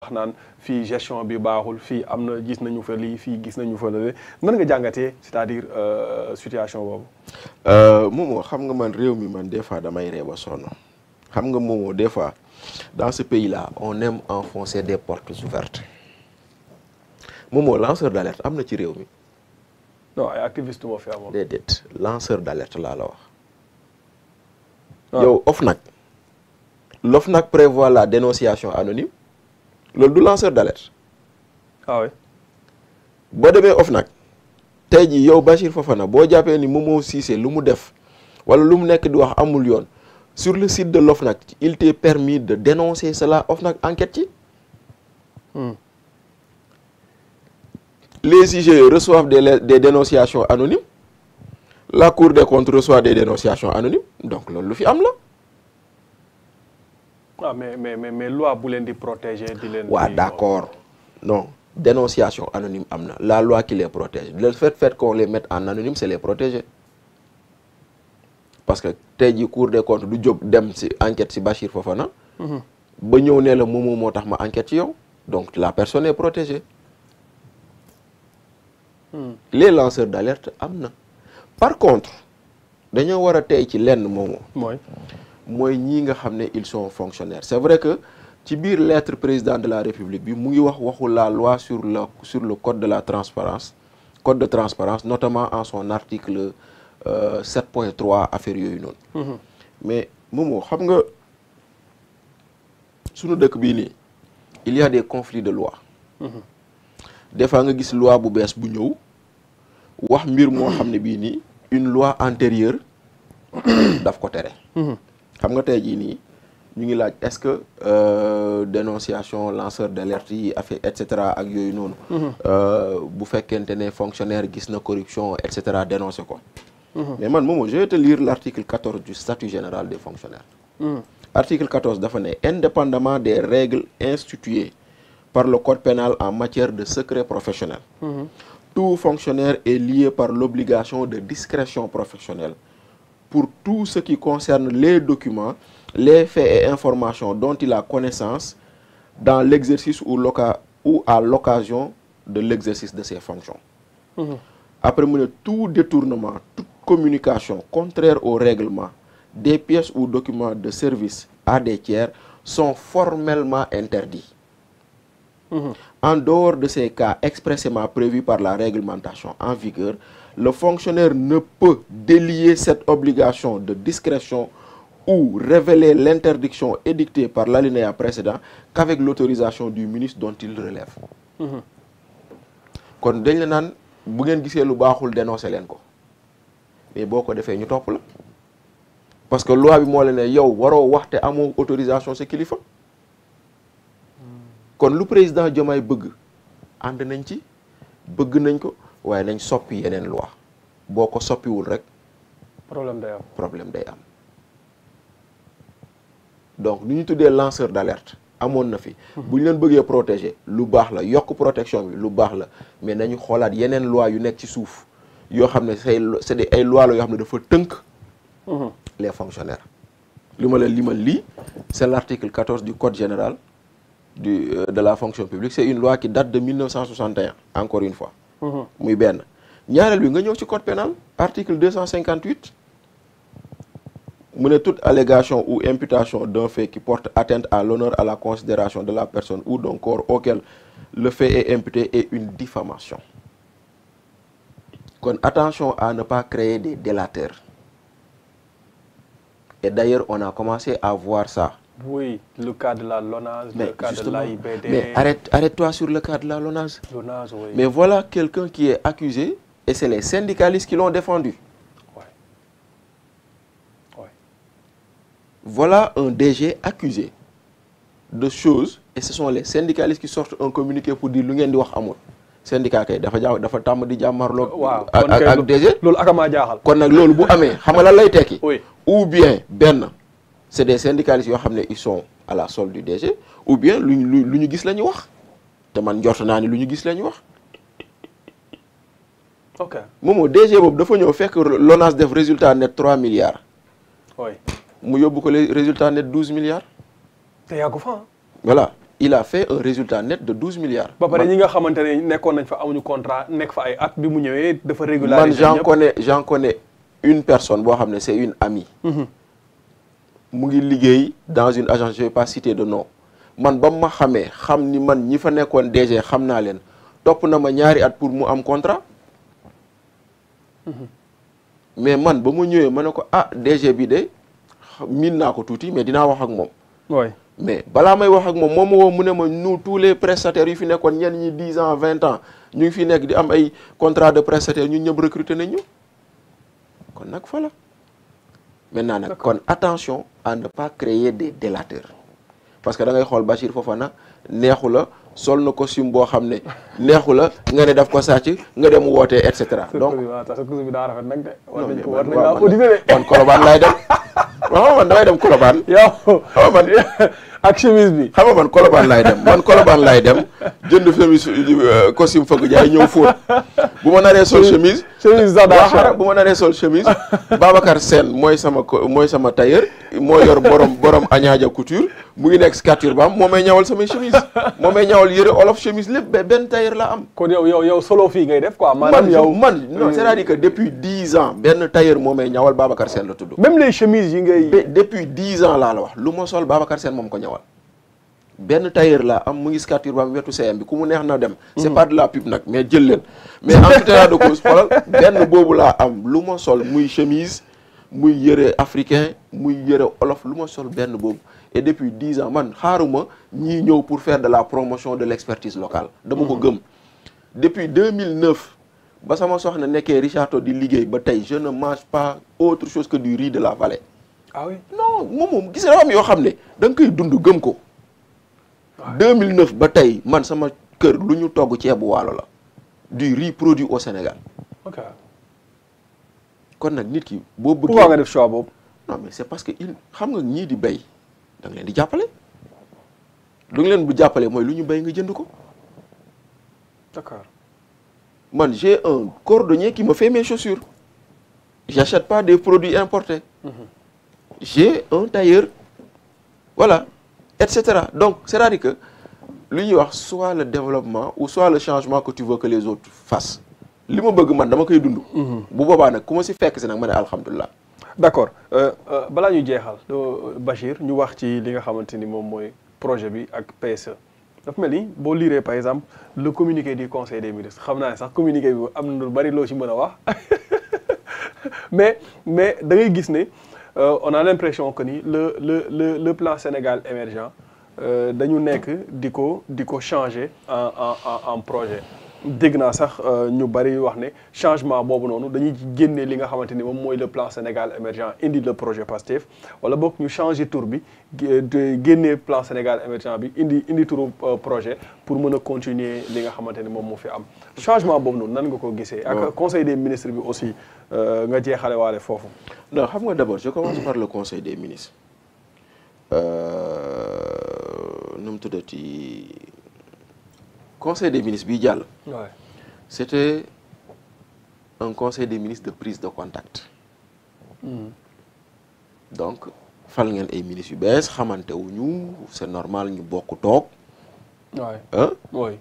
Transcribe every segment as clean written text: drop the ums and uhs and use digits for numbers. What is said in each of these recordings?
wax naan fii gestion bi baaxul fii am na gis nañu fa lii fii gis nañu fa lii nan nga jàngatee c'est-à-dire situation boobu. Momo xam nga man réew mi man des fois damay ree ba sonn xam nga Momo des fois dans ce pays-là on aime enfoncer des portes ouvertes Momo lanceur d'alerte am na ci réew mi. non ay activiste moo fi amoon. déedéet lanceur d'alerte laa la wax. yow l'OFNAC prévoit la dénonciation anonyme loolu du lanceur d'alerte. ah oui. boo demee OFNAC tey jii yow Bachir Fofana boo jàppee ni Momo Cissé lu mu def wala lu mu nekk di wax amul yoon sur le site de l'OFNAC il t'est permis de dénoncer cela OFNAC enquête ci. Les IGE reçoivent des dénonciations anonymes la Cour des comptes reçoit des dénonciations anonymes donc loolu lu fi am la. ah mais loi bu leen di protéger di leen. waaw d'accord non dénonciation anonyme am na la loi qui les protège le fait qu'on les mette en anonyme c'est les protéger parce que tey jii Cour des comptes du jóg dem ci enquête ci Bachir Fofana. ba ñëw ne la Momo moo tax ma enquête ci yow donc la personne est protégée. Les lanceurs d'alerte am na par contre dañoo war a tey ci lenn Momo. mooy ñii nga xam ne ils sont fonctionnaires c'est vrai que ci biir lettre président de la République bi mu ngi waxu la loi sur le code de la transparence code de transparence notamment en son article 7.3 affaire yooyu noonu. mais Momo xam nga sunu dëkk bii nii il y a des conflits de loi. des fois nga gis loi bu bees bu ñëw wax mbir moo xam ne bii nii une loi antérieure daf ko tere. xam nga tey jii nii ñu ngi laaj est-ce que dénonciation lanceur d'alerte yi affaire et cetera ak yooyu noonu. bu fekkente ne fonctionnaire gis na corruption et cetera dénoncer ko. mais man Momo je vais te lire l'article 14 du statut général des fonctionnaires. article 14 dafa ne indépendamment des règles instituées par le code pénal en matière de secret professionnel. Tout fonctionnaire est lié par l'obligation de discrétion professionnelle pour tout ce qui concerne les documents, les faits et informations dont il a connaissance dans l'exercice ou à l'occasion de l'exercice de ses fonctions. Après mu ne tout détournement, toute communication contraire au règlement des pièces ou documents de service à des tiers sont formellement interdits. En dehors de ces cas expressément prévus par la réglementation en vigueur, le fonctionnaire ne peut délier cette obligation de discrétion ou révéler l'interdiction édictée par l'alinéa précédent qu'avec l'autorisation du ministre dont il relève. kon dañ la naan bu ngeen gisee lu baaxul dénoncer leen ko mais boo ko defee ñu topp la parce que loi bi moo la ne yow waroo wax te amoo autorisation sa kilifa. kon lu président Diomaye bëgg ànd nañ ci bëgg nañ ko waaye nañ soppi yeneen loi boo ko soppiwul rek problème day am donc lu ñu tuddee lanceur d'alerte amoon na fi bu ñu leen bëggee protéger lu baax la yokk protection bi lu baax la mais nañu xoolaat yeneen loi yu nekk ci suuf yoo xam ne c'est ay loi la yoo xam ne dafa tënk les fonctionnaires li ma leen limal lii c'est l'article 14 du code général de la fonction publique c'est une loi qui date de 1961 encore une fois. muy benn ñaareel bi nga ñëw ci code pénal article 258 mu ne toute allégation ou imputation d'un fait qui porte atteinte à l'honneur à la considération de la personne ou d'un corps auquel le fait est imputé est une diffamation kon attention à ne pas créer des délateurs et d'ailleurs on a commencé à voir ça. Oui, le cas de la LONASE, le cas de l'AIBD. Mais arrête-toi sur le cas de la LONASE. LONASE, oui. Mais voilà quelqu'un qui est accusé et c'est les syndicalistes qui l'ont défendu. Ouais. Voilà un DG accusé de choses et ce sont les syndicalistes qui sortent un communiqué pour dire lu ngeen di wax amul. syndicat kay dafa tàmm di jàmmarloo. waaw ak DG. loolu akamaa jaaxal. kon nag loolu bu amee xam nga lan lay tekki. Oui. Ou bien benn. c'est des syndicalistes yoo xam ne ils sont à la solde du DG ou bien lu ñu gis la ñu wax te man njort naa ni lu ñu gis la ñu wax. ok Momo DG boobu dafa ñëw fekk LONASE def résultat net 3 milliards. oui mu yóbbu ko les résultats net 12 milliards. te yaa ko fa voilà il a fait un résultat net de 12 milliards. ba pare ñi nga xamante ne nekkoon nañ fa amuñu contrat nekk fa ay at bi mu ñëwee dafa régulariser man j'en connais une personne boo xam ne c'est une amie. mu ngi liggéey dans une agence je vais pas citer de nom man ba ma xamee xam ni man ñi fa nekkoon DG xam naa leen topp na ma ñaari at pour mu am contrat. mais man ba ma ñëwee ma ne ko ah DG bi de miin naa ko tuuti mais dinaa wax ak moom. oui mais balaa may wax ak moom ma woo mu ne ma nous tous les prestataires yu fi nekkoon ñenn ñi 10 ans 20 ans ñu ngi fi nekk di am ay contrat de prestataire ñun ñëpp recruter nañ ñu kon nag voilà maintenant nag kon attention à ne pas créer des délateurs parce que da ngay xool Bachir Fofana neexu la sol na costume boo xam ne neexu la nga ne daf ko sàcc nga dem wootee et cetera donc sa costume bi daa rafet nag de war nañ laa auditer man Colobane laay dem waaw man damay dem Colobane yow xam man ak chemise bi xam nga man Colobane laay dem jënd chemise costume fëgg jaay ñëw fóot bu ma naree sol chemise bu ma naree sol chemise Babacar Sène mooy sama tailleur moo yor borom Añaaja couture mu ngi nekk Scature Bam moo may ñawal samay chemise moo may ñawal yëre olof chemise lépp benn tailleur la am. kon yow solo fii ngay def quoi. maanaam yow non c'est-à-dire que depuis 10 ans benn tailleur moo may ñawal Babacar Sène la tudd. même les chemises yi ngay. depuis 10 ans laa la wax lu ma sol Babacar Sène moom ko ñawal. benn tailleur la am mu ngi Scature Bam wetu CM bi ku mu neex na dem. c'est pas de la pub nag mais jël leen. mais en tout état de cause xoolal benn boobu laa am lu ma sol muy chemise muy yëre africain muy yëre olof lu ma sol benn boobu. et depuis 10 ans man xaaruma ñii ñëw pour faire de la promotion de l'expertise locale dama ko gëm depuis 2009 ba sama soxna nekkee Richard Toll di liggéey ba tey je ne mange pas autre chose que du riz de la vallée. ah oui non moom gis nga am yoo xam ne da nga koy dund gëm ko. 2009 ba tey man sama kër lu ñu togg ceebu waalo la du riz produit au Sénégal. ok kon nag nit ki boo bëggee. pourquoi nga def choix boobu. non mais c'est parce que xam nga ñii di béy. da nga leen di jàppale lu ngi leen bu jàppale mooy lu ñu béy nga jënd ko. d'accord man j'ai un cordonnier qui me fait mes chaussures. J'achète pas des produits importés. J'ai un tailleur voilà et cetera donc c'est-à-dire que lu ñuy wax soit le développement ou soit le changement que tu veux que les autres fassent li ma bëgg man dama koy dund. bu boobaa nag ku ma si fekk si nag ma ne alhamdulilah. d'accord balaa ñu jeexal Bachir ñu wax ci li nga xamante ni moom mooy projet bi ak PSE dafa mel ni boo liree par exemple le communiqué du conseil des ministres xam naa ne sax communiqué bi am na lu bari loo ci mën a wax mais da ngay gis ne on a l'impression que ni le plan Sénégal émergent dañu nekk di ko changer en projet. dégg naa sax ñu bari wax ne changement boobu noonu dañuy génne li nga xamante ni moom mooy le plan Sénégal émergent indi le projet PASTEF wala boog ñu changer tour bi génne plan Sénégal émergent bi indi turu projet pour mën a continuer li nga xamante ni moom moo fi am changement boobu noonu nan nga ko gisee. ak conseil des ministres bi aussi nga jeexale waale foofu. non xam nga d'abord je commence par le conseil des ministres nu mu tuddati. Conseil des ministres bi jàll. C'était un conseil des ministres de prise de contact. Donc fal ngeen ay ministres yu bees xamante wuñu c'est normal ñu bokk toog.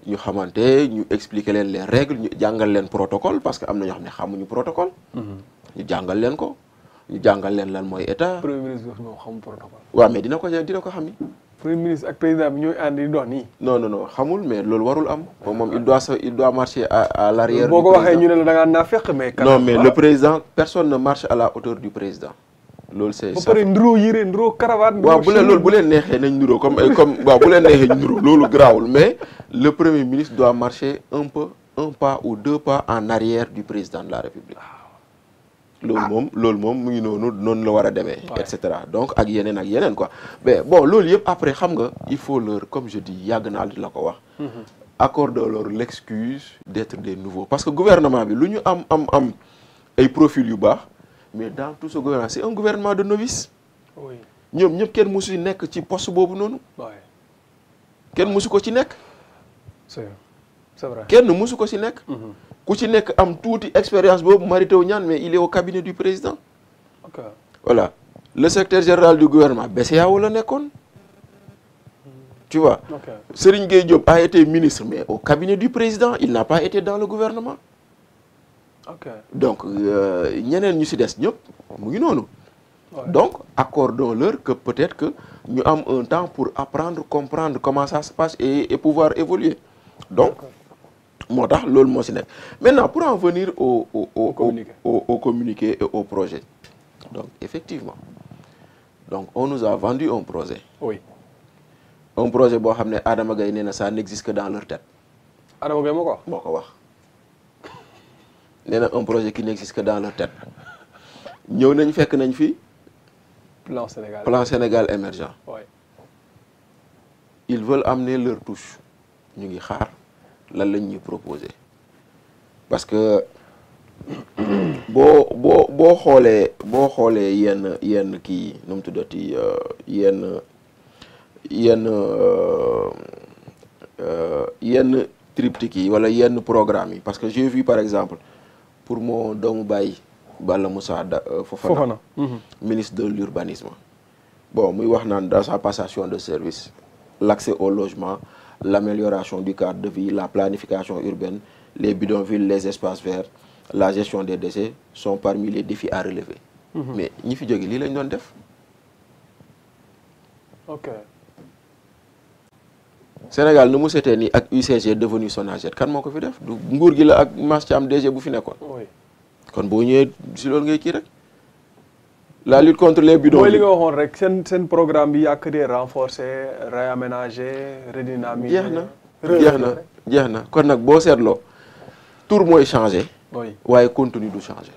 ñu xamante ñu expliquer leen les règles ñu jàngal leen protocole parce que am na ñoo xam ne xamuñu protocole. ñu jàngal leen ko ñu jàngal leen lan mooy état. premier ministre moom xamul protocole. waaw mais dina ko xam ni. premier ministre ak président bi ñooy ànd di dox nii. non xamul mais loolu warul am moom il doit marcher à l'arrière. boo ko waxee ñu ne la da ngaa naafeq mais. non mais le président personne ne marche à la hauteur du président. loolu c'est ça ba pare nduroo yére nduroo cravate. waaw bu leen neexee nañ nduroo comme waaw bu leen neexee ñu nduroo loolu garaawul mais le premier ministre doit marcher un pas ou 2 pas en arrière du président de la République. loolu moom mu ngi noonu la war a demee. et cetera donc ak yeneen quoi. mais bon loolu yëpp après xam nga il faut leur comme je dis yàgg naa di la ko wax. accorde-leur l'excuse d'être des nouveaux parce que gouvernement bi lu ñu am ay profils yu baax mais dans tout ce gouvernement c'est un gouvernement de novices. oui ñoom ñëpp kenn musu nekk ci poste boobu noonu. kenn musu ko ci nekk. c'est vrai kenn musu ko ci nekk. ku ci nekk am tuuti expérience boobu Mary Teuw Niane mais il est au cabinet du président. ok voilà le secrétaire général du gouvernement BCEAO la nekkoon. Tu vois, Ok. Serigne Gueye Diop a été ministre, mais au cabinet du président, il n'a pas été dans le gouvernement. Ok. Donc, ñeneen ñu ci des ñëpp mu ngi noonu. Ouais. Donc, accordons-leur que peut-être que nous avons un temps pour apprendre, comprendre comment ça se passe et pouvoir évoluer. Donc, moo tax loolu moo ci nekk. Maintenant, pour en venir au communiqué et au projet. Donc, effectivement, donc on nous a vendu un projet. Oui. Un projet boo xam ne Adama Gaye nee na ça n'existe que dans leur tête. Adama Gaye moo ko wax. moo ko wax. nee na un projet qui n'existe que dans leur tête. ñëw nañ fekk nañ fi. Plan Sénégal émergent. Ouais. Ils veulent amener leur touche. Ñu ngi xaar lan lañ ñuy proposer. Parce que boo xoolee yenn kii nu mu tuddati yenn triptyque yi wala yenn programme yi parce que j'ai vu par exemple pour mon doomu baay Balla Moussa Fofana. Ministre de l'urbanisme. Bon, muy wax naan dans sa passation de service, l'accès au logement, l'amélioration du cadre de vie, la planification urbaine, les bidonvilles, les espaces verts, la gestion des déchets sont parmi les défis à relever. Mais ñi fi jóge lii lañ doon def. Ok. Sénégal nu mu setee nii ak UCG devenu Sonaged kan moo ko fi def du nguur gi la ak Mass Thiam DG bu fi nekkoon. Oui. kon boo ñëwee si loolu ngay kii rek. La lutte contre les bidons. mooy li nga waxoon rek seen programme bi yàq de renforcer réaménager redynamiser. jeex na kon nag boo seetloo tour mooy changer. oui waaye contenu du changer.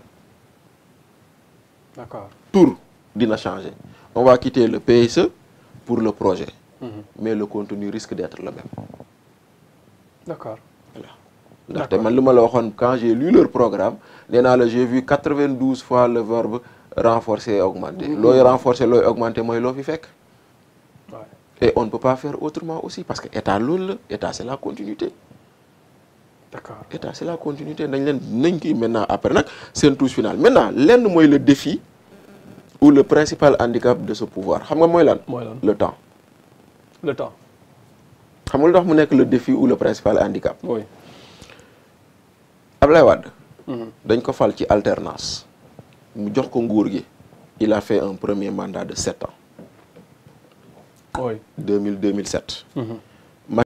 d'accord. tour dina changer. On va quitter le PSE pour le projet. Mais le contenu risque d'être le même. D'accord. Voilà. ndaxte man li ma la waxoon quand j'ai lu leur programme nee naa la j'ai vu 92 fois le verbe renforcer et augmenter. looy renforcer looy augmenter mooy loo fi fekk. Et on ne peut pas faire autrement aussi parce que état loolu la état c'est la continuité. D'accord. État c'est la continuité nañ kii maintenant après nag seen touche finale maintenant lenn mooy le défi ou le principal handicap de ce pouvoir xam nga mooy lan. Le temps. Le temps. xam nga lu tax mu nekk le défi ou le principal handicap. Oui. Ablaye Wade. dañ ko fal ci alternance. mu jox ko nguur gi. il a fait un premier mandat de 7 ans. Oui. 2007.